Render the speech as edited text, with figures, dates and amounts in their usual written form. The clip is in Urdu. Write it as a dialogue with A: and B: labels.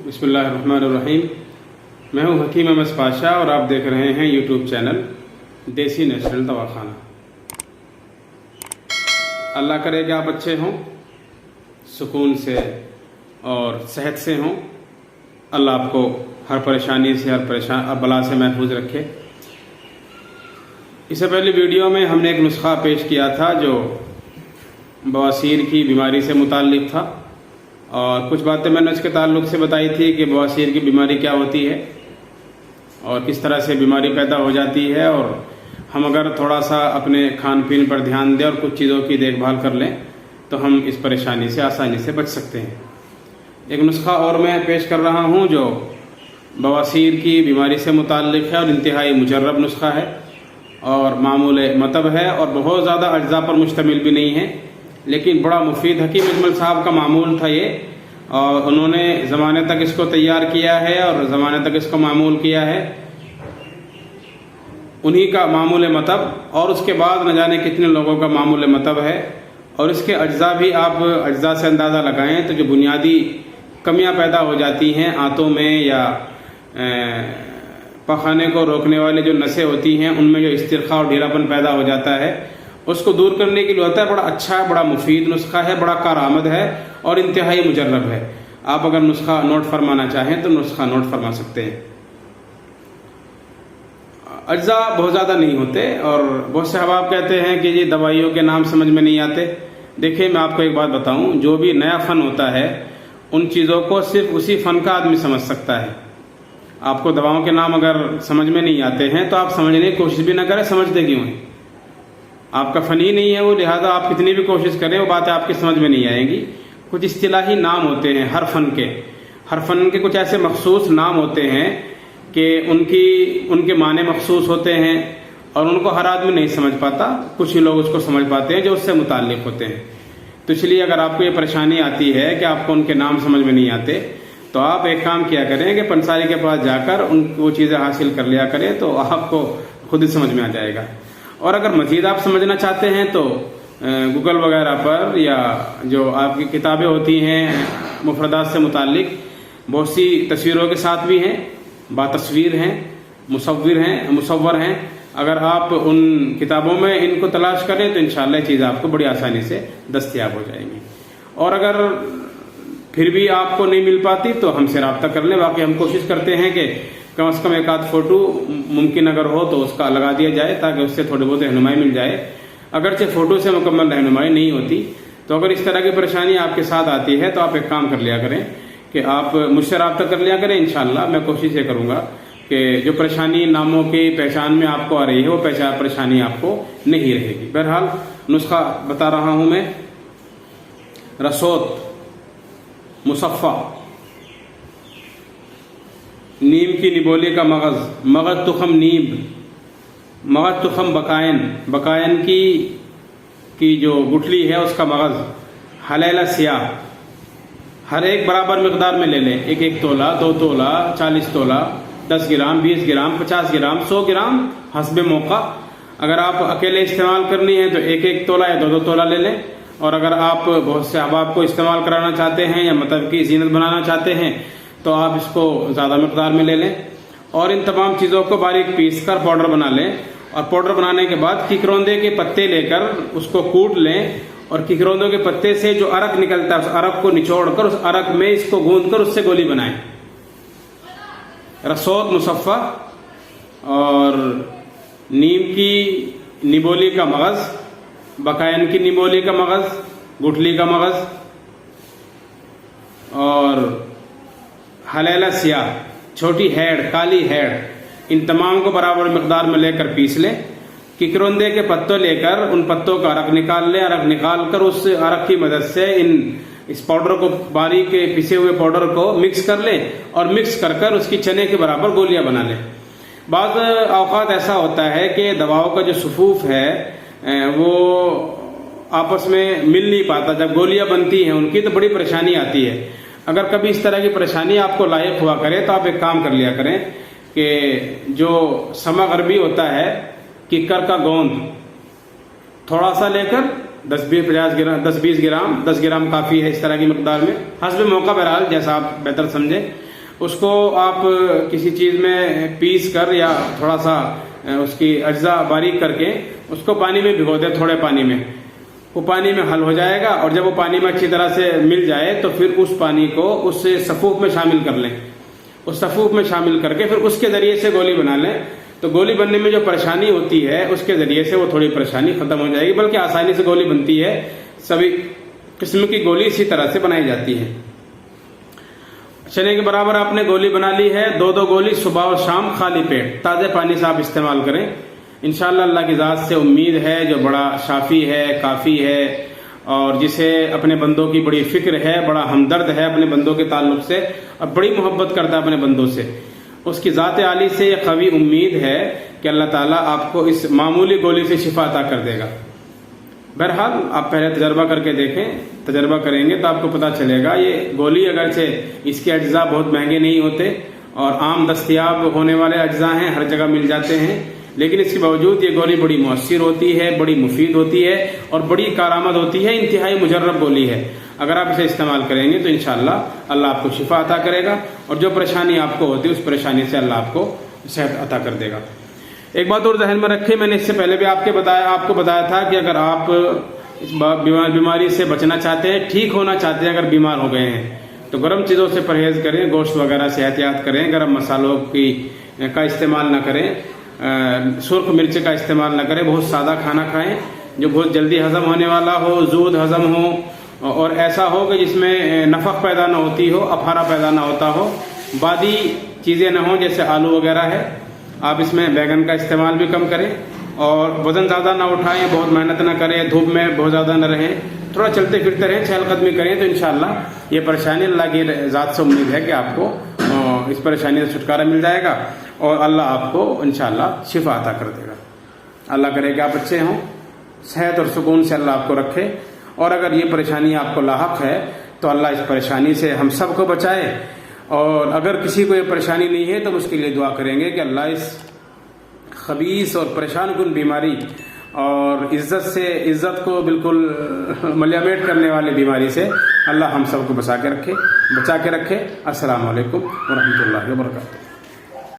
A: بسم اللہ الرحمن الرحیم۔ میں ہوں حکیم احمد پاشا اور آپ دیکھ رہے ہیں یوٹیوب چینل دیسی نیچرل دواخانہ۔ اللہ کرے کہ آپ اچھے ہوں، سکون سے اور صحت سے ہوں۔ اللہ آپ کو ہر پریشانی سے ہر بلا سے محفوظ رکھے۔ اس سے پہلے ویڈیو میں ہم نے ایک نسخہ پیش کیا تھا جو بواسیر کی بیماری سے متعلق تھا، اور کچھ باتیں میں نے اس کے تعلق سے بتائی تھی کہ بواسیر کی بیماری کیا ہوتی ہے اور کس طرح سے بیماری پیدا ہو جاتی ہے، اور ہم اگر تھوڑا سا اپنے کھان پین پر دھیان دیں اور کچھ چیزوں کی دیکھ بھال کر لیں تو ہم اس پریشانی سے آسانی سے بچ سکتے ہیں۔ ایک نسخہ اور میں پیش کر رہا ہوں جو بواسیر کی بیماری سے متعلق ہے اور انتہائی مجرب نسخہ ہے اور معمول مطب ہے اور بہت زیادہ اجزاء پر مشتمل بھی نہیں ہے، لیکن بڑا مفید حکیم اجمل صاحب کا معمول تھا یہ، اور انہوں نے زمانے تک اس کو تیار کیا ہے اور زمانے تک اس کو معمول کیا ہے، انہی کا معمول مطب، اور اس کے بعد نہ جانے کتنے لوگوں کا معمول مطب ہے، اور اس کے اجزاء بھی آپ اجزاء سے اندازہ لگائیں تو جو بنیادی کمیاں پیدا ہو جاتی ہیں آنتوں میں یا پخانے کو روکنے والے جو نسیں ہوتی ہیں ان میں جو استرخاء اور ڈھیلاپن پیدا ہو جاتا ہے، اس کو دور کرنے کے لیے ہوتا ہے۔ بڑا اچھا، بڑا مفید نسخہ ہے، بڑا کارآمد ہے اور انتہائی مجرب ہے۔ آپ اگر نسخہ نوٹ فرمانا چاہیں تو نسخہ نوٹ فرما سکتے ہیں۔ اجزاء بہت زیادہ نہیں ہوتے، اور بہت سے احباب کہتے ہیں کہ یہ دوائیوں کے نام سمجھ میں نہیں آتے۔ دیکھیں، میں آپ کو ایک بات بتاؤں، جو بھی نیا فن ہوتا ہے ان چیزوں کو صرف اسی فن کا آدمی سمجھ سکتا ہے۔ آپ کو دواؤں کے نام اگر سمجھ میں نہیں آتے ہیں تو آپ سمجھنے کی کوشش بھی نہ کریں، سمجھتے کیوں ہیں؟ آپ کا فن ہی نہیں ہے وہ، لہذا آپ کتنی بھی کوشش کریں وہ باتیں آپ کی سمجھ میں نہیں آئیں گی۔ کچھ اصطلاحی نام ہوتے ہیں ہر فن کے کچھ ایسے مخصوص نام ہوتے ہیں کہ ان کے معنی مخصوص ہوتے ہیں اور ان کو ہر آدمی نہیں سمجھ پاتا، کچھ ہی لوگ اس کو سمجھ پاتے ہیں جو اس سے متعلق ہوتے ہیں۔ تو اس لیے اگر آپ کو یہ پریشانی آتی ہے کہ آپ کو ان کے نام سمجھ میں نہیں آتے تو آپ ایک کام کیا کریں کہ پنساری کے پاس جا کر وہ چیزیں حاصل کر لیا کریں، تو آپ کو خود ہی سمجھ میں آ جائے گا۔ اور اگر مزید آپ سمجھنا چاہتے ہیں تو گوگل وغیرہ پر یا جو آپ کی کتابیں ہوتی ہیں مفردات سے متعلق بہت سی تصویروں کے ساتھ بھی ہیں، باتصویر ہیں، مصور ہیں۔ اگر آپ ان کتابوں میں ان کو تلاش کریں تو انشاءاللہ یہ چیز آپ کو بڑی آسانی سے دستیاب ہو جائیں گی۔ اور اگر پھر بھی آپ کو نہیں مل پاتی تو ہم سے رابطہ کر لیں۔ باقی ہم کوشش کرتے ہیں کہ کم از کم ایک آدھ فوٹو ممکن اگر ہو تو اس کا لگا دیا جائے تاکہ اس سے تھوڑی بہت رہنمائی مل جائے۔ اگرچہ فوٹو سے مکمل رہنمائی نہیں ہوتی، تو اگر اس طرح کی پریشانی آپ کے ساتھ آتی ہے تو آپ ایک کام کر لیا کریں کہ آپ مجھ سے رابطہ کر لیا کریں۔ انشاءاللہ میں کوشش یہ کروں گا کہ جو پریشانی ناموں کی پہچان میں آپ کو آ رہی ہے وہ پریشانی آپ کو نہیں رہے گی۔ بہرحال نسخہ بتا رہا ہوں میں۔ رسوت، مصفہ، نیم کی نبولی کا مغز تخم نیب، مغز تخم بقائن کی جو گٹھلی ہے اس کا مغز، حلیلہ سیاہ، ہر ایک برابر مقدار میں لے لیں، ایک تولہ، 2 تولہ، 40 تولہ، 10 گرام، 20 گرام، 50 گرام، 100 گرام حسب موقع۔ اگر آپ اکیلے استعمال کرنی ہے تو ایک تولہ یا 2 تولہ لے لیں، اور اگر آپ بہت سے احباب کو استعمال کرانا چاہتے ہیں یا مطلب کی زینت بنانا چاہتے ہیں تو آپ اس کو زیادہ مقدار میں لے لیں، اور ان تمام چیزوں کو باریک پیس کر پاؤڈر بنا لیں، اور پاؤڈر بنانے کے بعد ککروندے کے پتے لے کر اس کو کوٹ لیں، اور ککروندوں کے پتے سے جو عرق نکلتا ہے اس عرق کو نچوڑ کر اس عرق میں اس کو گوندھ کر اس سے گولی بنائیں۔ رسوت، مصفہ اور نیم کی نبولی کا مغز، بقائن کی نبولی کا مغز، گٹھلی کا مغز اور حلیلہ سیاہ، چھوٹی ہیڑ، کالی ہیڑ، ان تمام کو برابر مقدار میں لے کر پیس لیں۔ ککروندے کے پتوں لے کر ان پتوں کا عرق نکال لیں، عرق نکال کر اس عرق کی مدد سے اس پاؤڈر کو، باریک پسے ہوئے پاؤڈر کو مکس کر لیں، اور مکس کر اس کی چنے کے برابر گولیاں بنا لیں۔ بعض اوقات ایسا ہوتا ہے کہ دواؤں کا جو صفوف ہے وہ آپس میں مل نہیں پاتا، جب گولیاں بنتی ہیں ان کی تو بڑی پریشانی آتی ہے۔ اگر کبھی اس طرح کی پریشانی آپ کو لاحق ہوا کرے تو آپ ایک کام کر لیا کریں کہ جو سما غربی ہوتا ہے، ککر کا گوند تھوڑا سا لے کر 10-20 گرام، 10 گرام کافی ہے اس طرح کی مقدار میں، حسب موقع، بہرحال جیسا آپ بہتر سمجھیں، اس کو آپ کسی چیز میں پیس کر یا تھوڑا سا اس کی اجزاء باریک کر کے اس کو پانی میں بھگو دیں، تھوڑے پانی میں، وہ پانی میں حل ہو جائے گا، اور جب وہ پانی میں اچھی طرح سے مل جائے تو پھر اس پانی کو اس سفوف میں شامل کر لیں، اس سفوف میں شامل کر کے پھر اس کے ذریعے سے گولی بنا لیں، تو گولی بننے میں جو پریشانی ہوتی ہے اس کے ذریعے سے وہ تھوڑی پریشانی ختم ہو جائے گی، بلکہ آسانی سے گولی بنتی ہے، سبھی قسم کی گولی اسی طرح سے بنائی جاتی ہے۔ چنے کے برابر آپ نے گولی بنا لی ہے، 2 گولی صبح اور شام خالی پیٹ تازے پانی سے آپ استعمال کریں، انشاءاللہ اللہ کی ذات سے امید ہے جو بڑا شافی ہے، کافی ہے، اور جسے اپنے بندوں کی بڑی فکر ہے، بڑا ہمدرد ہے اپنے بندوں کے تعلق سے، اور بڑی محبت کرتا ہے اپنے بندوں سے، اس کی ذات عالی سے یہ قوی امید ہے کہ اللہ تعالیٰ آپ کو اس معمولی گولی سے شفا عطا کر دے گا۔ بہرحال آپ پہلے تجربہ کر کے دیکھیں، تجربہ کریں گے تو آپ کو پتہ چلے گا یہ گولی اگرچہ اس کے اجزاء بہت مہنگے نہیں ہوتے اور عام دستیاب ہونے والے اجزاء ہیں، ہر جگہ مل جاتے ہیں، لیکن اس کے باوجود یہ گولی بڑی مؤثر ہوتی ہے، بڑی مفید ہوتی ہے اور بڑی کارآمد ہوتی ہے، انتہائی مجرب گولی ہے۔ اگر آپ اسے استعمال کریں گے تو انشاءاللہ اللہ آپ کو شفا عطا کرے گا، اور جو پریشانی آپ کو ہوتی ہے اس پریشانی سے اللہ آپ کو صحت عطا کر دے گا۔ ایک بات اور ذہن میں رکھیں، میں نے اس سے پہلے بھی آپ کو بتایا تھا کہ اگر آپ اس بیماری سے بچنا چاہتے ہیں، ٹھیک ہونا چاہتے ہیں، اگر بیمار ہو گئے ہیں تو گرم چیزوں سے پرہیز کریں، گوشت وغیرہ سے احتیاط کریں، گرم مسالوں کا استعمال نہ کریں، سرخ مرچ کا استعمال نہ کریں، بہت سادہ کھانا کھائیں جو بہت جلدی ہضم ہونے والا ہو، زود ہضم ہو، اور ایسا ہو کہ جس میں نفق پیدا نہ ہوتی ہو، افارہ پیدا نہ ہوتا ہو، بادی چیزیں نہ ہوں جیسے آلو وغیرہ ہے۔ آپ اس میں بیگن کا استعمال بھی کم کریں، اور وزن زیادہ نہ اٹھائیں، بہت محنت نہ کریں، دھوپ میں بہت زیادہ نہ رہیں، تھوڑا چلتے پھرتے رہیں، چہل قدمی کریں، تو انشاءاللہ یہ پریشانی اللہ کی ذات سے امید ہے کہ آپ کو اس پریشانی سے چھٹکارا مل جائے گا، اور اللہ آپ کو انشاءاللہ شفا عطا کر دے گا۔ اللہ کرے کہ آپ اچھے ہوں، صحت اور سکون سے اللہ آپ کو رکھے، اور اگر یہ پریشانی آپ کو لاحق ہے تو اللہ اس پریشانی سے ہم سب کو بچائے، اور اگر کسی کو یہ پریشانی نہیں ہے تو اس کے لیے دعا کریں گے کہ اللہ اس خبیث اور پریشان کن بیماری اور عزت کو بالکل ملیامیٹ کرنے والی بیماری سے اللہ ہم سب کو بچا کے رکھے۔ السلام علیکم ورحمۃ اللہ وبرکاتہ۔